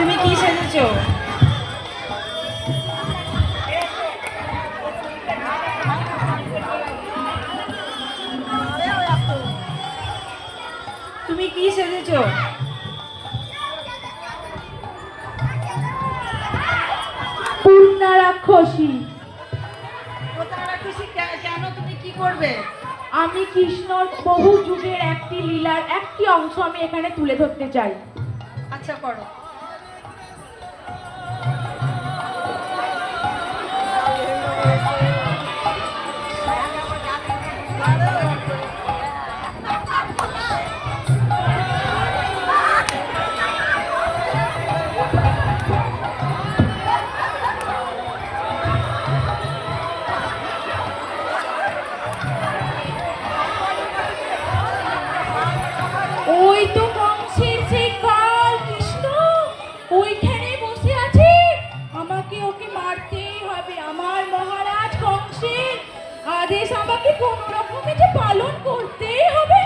তুমি কি সেজেছো? তুমি কি সেজেছো? পূর্ণা রাক্ষসী। কেন, তুমি কি করবে? আমি কৃষ্ণর বহু যুগের একটি লীলার একটি অংশ আমি এখানে তুলে ধরতে চাই। আচ্ছা, করো। ওই তো কংসের সেই কাল কৃষ্ণ ওইখানে বসে আছে। আমাকে ওকে মারতেই হবে। আমার মহারাজ কংসের আদেশ আমাকে কোনো রকমে যে পালন করতেই হবে।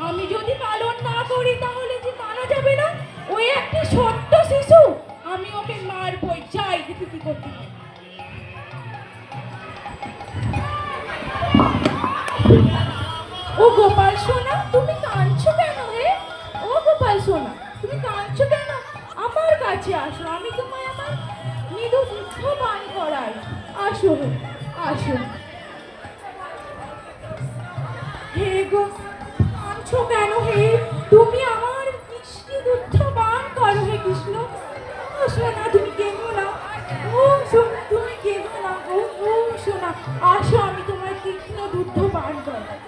আমি যদি পালন না করি তাহলে যে মানা যাবে না। ওই একটা ছোট্ট শিশু, আমি ওকে মারবই। যাই দেখি কি করতে হয়। ও গোপাল সোনা, তুমি কাঁদছো কেন হে? ও গোপাল সোনা, তুমি কাঁদছো কেন? আমার কাছে আসো, আমি তোমায় আমার মৃদু দুগ্ধ পান করাই। আসো হে, আসো। হে গো, কাঁদছো কেন হে? তুমি আমার মিষ্টি দুগ্ধ পান করো হে কৃষ্ণ। ও সোনা, তুমি কেঁদো না। ও সোনা, তুমি কেঁদো না। ও সোনা, আসো, আমি তোমার তীক্ষ্ণ দুগ্ধ পান করাই।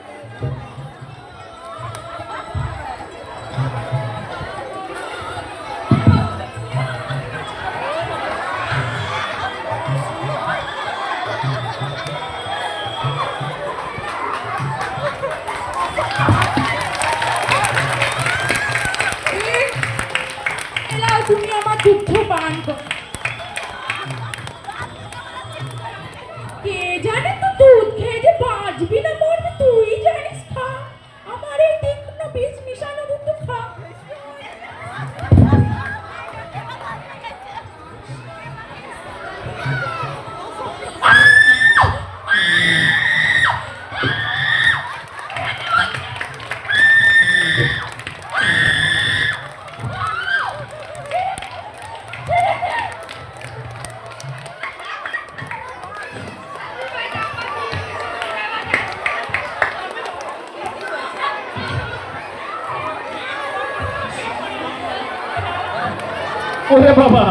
এলাও, তুমি আমার দুগ্ধ পান করো। কে জানে তো দুধ খেয়ে যে বাঁচবি না মরবি, তুই জানিস। খা আমার এই তীক্ষ্ণ বিষ মিশানো দুধ খা। ওরে বাবা।